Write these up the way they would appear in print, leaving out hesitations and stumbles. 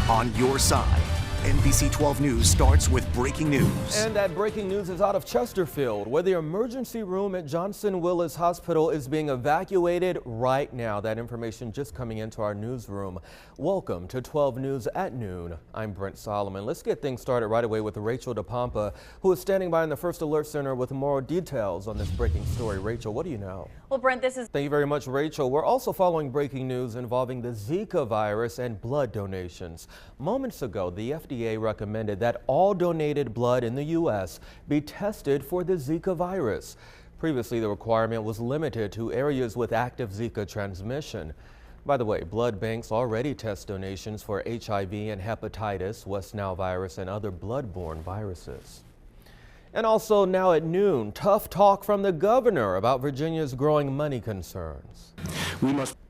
on your side. NBC 12 News starts with breaking news. And that breaking news is out of Chesterfield, where the emergency room at Johnson Willis Hospital is being evacuated right now. That information just coming into our newsroom. Welcome to 12 News at noon. I'm Brent Solomon. Let's get things started right away with Rachel DePompa, who is standing by in the First Alert Center with more details on this breaking story. Rachel, what do you know? Well, Brent, Thank you very much, Rachel. We're also following breaking news involving the Zika virus and blood donations. Moments ago, the FDA recommended that all donated blood in the U.S. be tested for the Zika virus. Previously, the requirement was limited to areas with active Zika transmission. By the way, blood banks already test donations for HIV and hepatitis, West Nile virus, and other blood-borne viruses. And also now at noon, tough talk from the governor about Virginia's growing money concerns.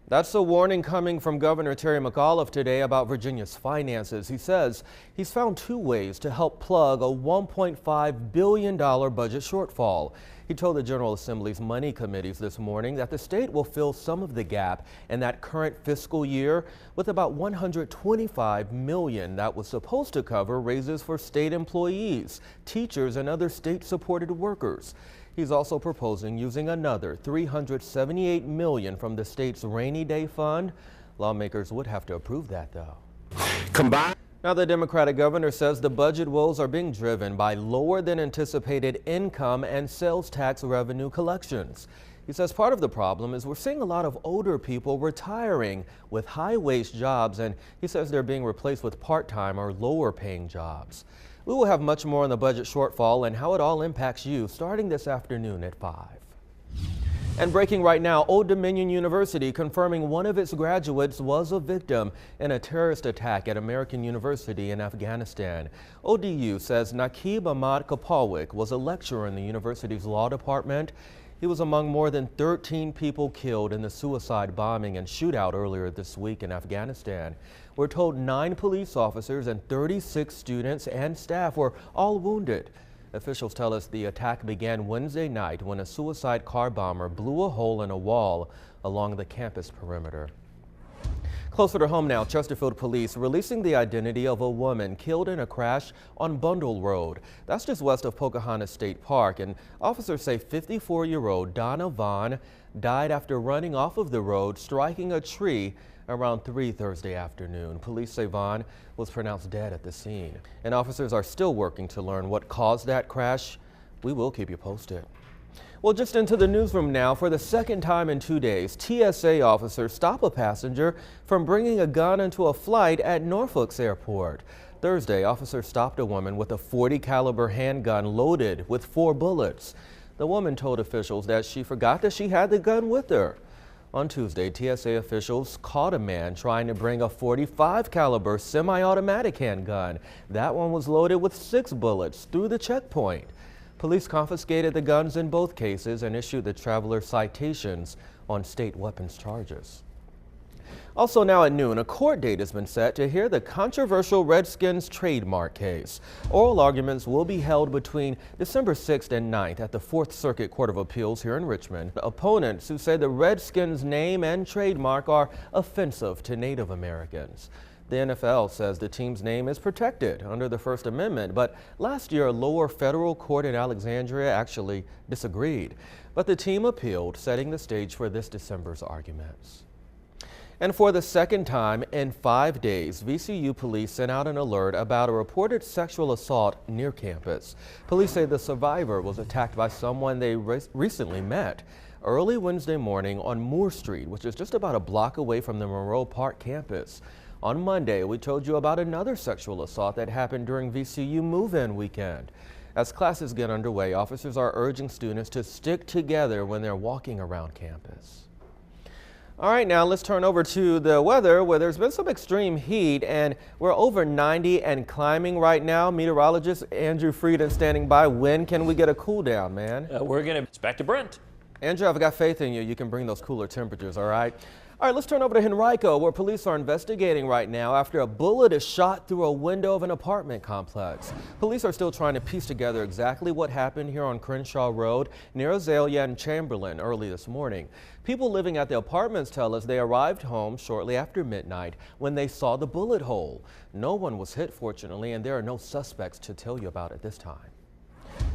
That's a warning coming from Governor Terry McAuliffe today about Virginia's finances. He says he's found two ways to help plug a $1.5 billion budget shortfall. He told the General Assembly's money committees this morning that the state will fill some of the gap in that current fiscal year with about $125 million that was supposed to cover raises for state employees, teachers, and other state-supported workers. He's also proposing using another $378 million from the state's rainy day fund. Lawmakers would have to approve that, though. Now, the Democratic governor says the budget woes are being driven by lower than anticipated income and sales tax revenue collections. He says part of the problem is we're seeing a lot of older people retiring with high-wage jobs, and he says they're being replaced with part-time or lower-paying jobs. We will have much more on the budget shortfall and how it all impacts you starting this afternoon at 5. And breaking right now, Old Dominion University confirming one of its graduates was a victim in a terrorist attack at American University in Afghanistan. ODU says Naqib Ahmad Kapalwik was a lecturer in the university's law department. He was among more than 13 people killed in the suicide bombing and shootout earlier this week in Afghanistan. We're told 9 police officers and 36 students and staff were all wounded. Officials tell us the attack began Wednesday night when a suicide car bomber blew a hole in a wall along the campus perimeter. Closer to home now, Chesterfield police releasing the identity of a woman killed in a crash on Bundle Road. That's just west of Pocahontas State Park, and officers say 54-year-old Donna Vaughn died after running off of the road, striking a tree around 3 Thursday afternoon. Police say Vaughn was pronounced dead at the scene, and officers are still working to learn what caused that crash. We will keep you posted. Well, just into the newsroom now. For the second time in 2 days, TSA officers stop a passenger from bringing a gun into a flight at Norfolk's airport. Thursday, officers stopped a woman with a .40 caliber handgun loaded with 4 bullets. The woman told officials that she forgot that she had the gun with her. On Tuesday, TSA officials caught a man trying to bring a .45 caliber semi-automatic handgun. That one was loaded with 6 bullets through the checkpoint. Police confiscated the guns in both cases and issued the traveler citations on state weapons charges. Also now at noon, a court date has been set to hear the controversial Redskins trademark case. Oral arguments will be held between December 6th and 9th at the 4th Circuit Court of Appeals here in Richmond. Opponents who say the Redskins name and trademark are offensive to Native Americans. The NFL says the team's name is protected under the First Amendment, but last year a lower federal court in Alexandria actually disagreed. But the team appealed, setting the stage for this December's arguments. And for the second time in 5 days, VCU police sent out an alert about a reported sexual assault near campus. Police say the survivor was attacked by someone they recently met early Wednesday morning on Moore Street, which is just about a block away from the Monroe Park campus. On Monday, we told you about another sexual assault that happened during VCU move-in weekend. As classes get underway, officers are urging students to stick together when they're walking around campus. All right, now let's turn over to the weather, where there's been some extreme heat and we're over 90 and climbing right now. Meteorologist Andrew Frieden standing by. When can we get a cool down, man? It's back to Brent. Andrew, I've got faith in you. You can bring those cooler temperatures, all right? All right, let's turn over to Henrico, where police are investigating right now after a bullet is shot through a window of an apartment complex. Police are still trying to piece together exactly what happened here on Crenshaw Road near Azalea and Chamberlain early this morning. People living at the apartments tell us they arrived home shortly after midnight when they saw the bullet hole. No one was hit, fortunately, and there are no suspects to tell you about at this time.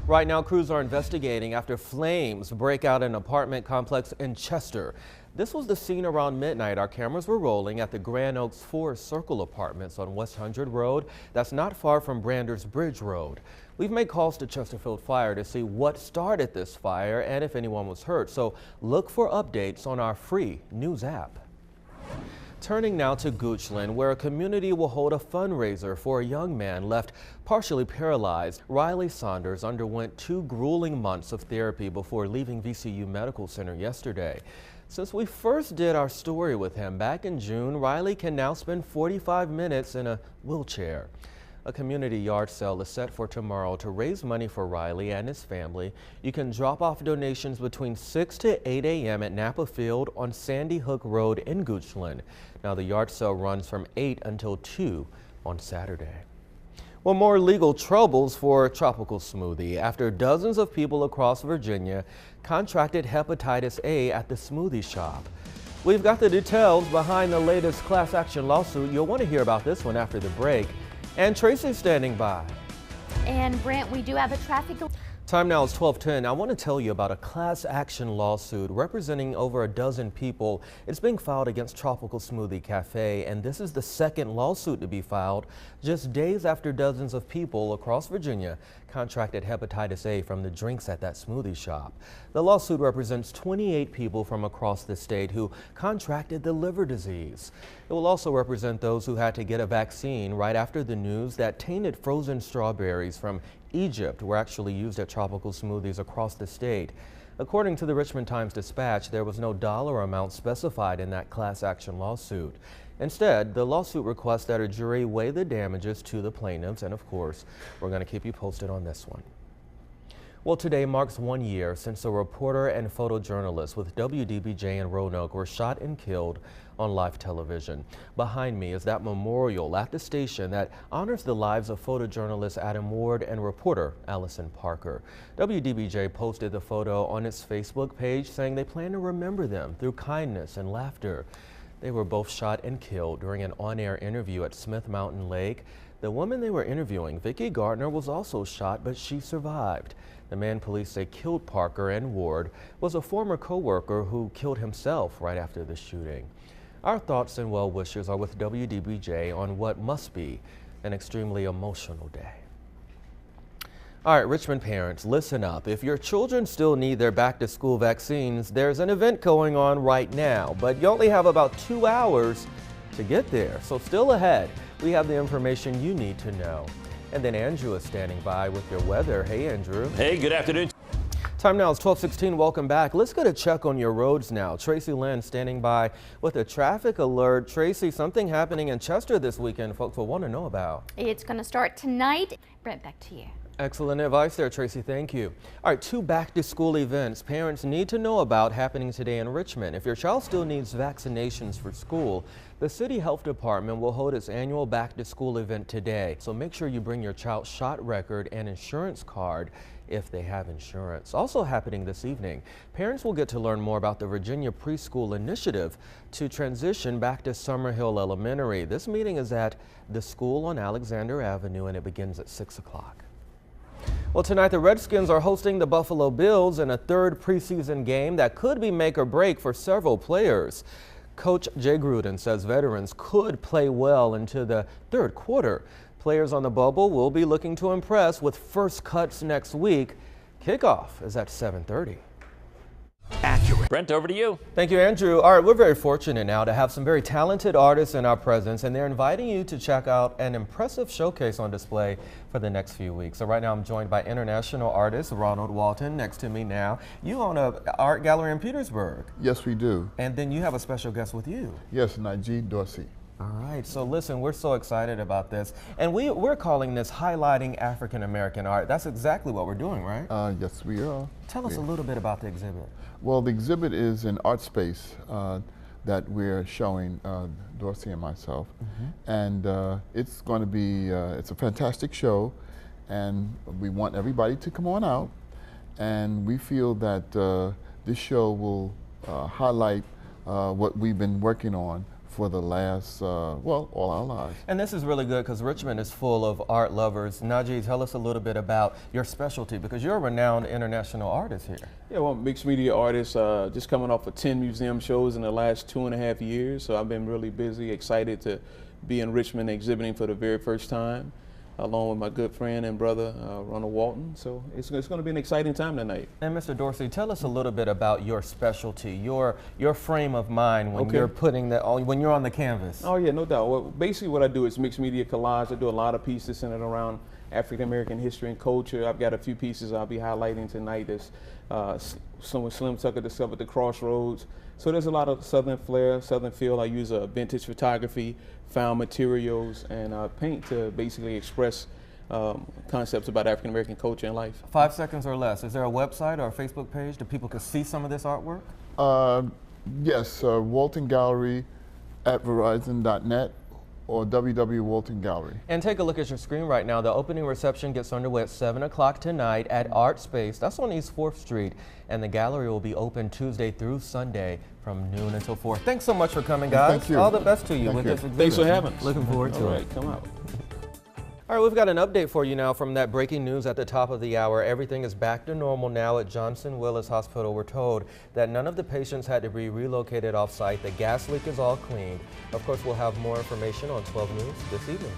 Right now, crews are investigating after flames break out in an apartment complex in Chester. This was the scene around midnight. Our cameras were rolling at the Grand Oaks Forest Circle Apartments on West 100 Road. That's not far from Brander's Bridge Road. We've made calls to Chesterfield Fire to see what started this fire and if anyone was hurt. So look for updates on our free news app. Turning now to Goochland, where a community will hold a fundraiser for a young man left partially paralyzed. Riley Saunders underwent 2 grueling months of therapy before leaving VCU Medical Center yesterday. Since we first did our story with him back in June, Riley can now spend 45 minutes in a wheelchair. A community yard sale is set for tomorrow to raise money for Riley and his family. You can drop off donations between 6 to 8 a.m. at Napa Field on Sandy Hook Road in Goochland. Now the yard sale runs from 8 until 2 on Saturday. Well, more legal troubles for Tropical Smoothie after dozens of people across Virginia contracted hepatitis A at the smoothie shop. We've got the details behind the latest class action lawsuit. You'll want to hear about this one after the break. And Tracy's standing by. And Brent, we do have a traffic. Time now is 12:10. I want to tell you about a class action lawsuit representing over a dozen people. It's being filed against Tropical Smoothie Cafe, and this is the second lawsuit to be filed just days after dozens of people across Virginia contracted hepatitis A from the drinks at that smoothie shop. The lawsuit represents 28 people from across the state who contracted the liver disease. It will also represent those who had to get a vaccine right after the news that tainted frozen strawberries from Egypt were actually used at tropical smoothies across the state. According to the Richmond Times-Dispatch, there was no dollar amount specified in that class action lawsuit. Instead, the lawsuit requests that a jury weigh the damages to the plaintiffs, and of course, we're going to keep you posted on this one. Well, today marks 1 year since a reporter and photojournalist with WDBJ in Roanoke were shot and killed on live television. Behind me is that memorial at the station that honors the lives of photojournalist Adam Ward and reporter Allison Parker. WDBJ posted the photo on its Facebook page saying they plan to remember them through kindness and laughter. They were both shot and killed during an on-air interview at Smith Mountain Lake. The woman they were interviewing, Vicki Gardner, was also shot, but she survived. The man police say killed Parker and Ward was a former co-worker who killed himself right after the shooting. Our thoughts and well wishes are with WDBJ on what must be an extremely emotional day. All right, Richmond parents, listen up. If your children still need their back-to-school vaccines, there's an event going on right now, but you only have about 2 hours to get there. So still ahead, we have the information you need to know. And then Andrew is standing by with your weather. Hey, Andrew. Hey, good afternoon. Time now is 12:16. Welcome back. Let's get a check on your roads now. Tracy Lynn standing by with a traffic alert. Tracy, something happening in Chester this weekend folks will want to know about. It's going to start tonight. Brent, back to you. Excellent advice there, Tracy. Thank you. All right, 2 back-to-school events parents need to know about happening today in Richmond. If your child still needs vaccinations for school, the City Health Department will hold its annual back-to-school event today. So make sure you bring your child's shot record and insurance card if they have insurance. Also happening this evening, parents will get to learn more about the Virginia Preschool Initiative to transition back to Summerhill Elementary. This meeting is at the school on Alexander Avenue and it begins at 6 o'clock. Well, tonight the Redskins are hosting the Buffalo Bills in a 3rd preseason game that could be make or break for several players. Coach Jay Gruden says veterans could play well into the 3rd quarter. Players on the bubble will be looking to impress with first cuts next week. Kickoff is at 7:30. Accurate. Brent, over to you. Thank you, Andrew. All right, we're very fortunate now to have some very talented artists in our presence, and they're inviting you to check out an impressive showcase on display for the next few weeks. So right now I'm joined by international artist Ronald Walton next to me now. You own an art gallery in Petersburg. Yes, we do. And then you have a special guest with you. Yes, Najee Dorsey. All right, so listen, we're so excited about this. And we're calling this highlighting African American art. That's exactly what we're doing, right? Yes, we are. Tell us a little bit about the exhibit. Well, the exhibit is an art space that we're showing, Dorsey and myself. And it's going to be, it's a fantastic show, and we want everybody to come on out. And we feel that this show will highlight what we've been working on for the last, well, all our lives. And this is really good because Richmond is full of art lovers. Najee, tell us a little bit about your specialty, because you're a renowned international artist here. Yeah, well, mixed media artist, just coming off of 10 museum shows in the last 2.5 years. So I've been really busy, excited to be in Richmond exhibiting for the very first time, along with my good friend and brother, Ronald Walton. So it's going to be an exciting time tonight. And Mr. Dorsey, tell us a little bit about your specialty, your frame of mind when you're putting that when you're on the canvas. Oh yeah, no doubt. Well, basically what I do is mixed media collage. I do a lot of pieces centered around African American history and culture. I've got a few pieces I'll be highlighting tonight. There's when Slim Tucker discovered the crossroads. So there's a lot of Southern flair, Southern feel. I use vintage photography, found materials, and paint to basically express concepts about African American culture and life. 5 seconds or less. Is there a website or a Facebook page that people can see some of this artwork? Yes, Walton Gallery at Verizon.net or WW Walton Gallery. And take a look at your screen right now. The opening reception gets underway at 7 o'clock tonight at Art Space. That's on East 4th Street. And the gallery will be open Tuesday through Sunday from noon until 4. Thanks so much for coming, guys. Thank you. All the best to you Thank with you. this exhibit. Thanks for having us. Looking forward to All it. right, come out. All right, we've got an update for you now from that breaking news at the top of the hour. Everything is back to normal now at Johnson Willis Hospital. We're told that none of the patients had to be relocated off-site. The gas leak is all cleaned. Of course, we'll have more information on 12 News this evening.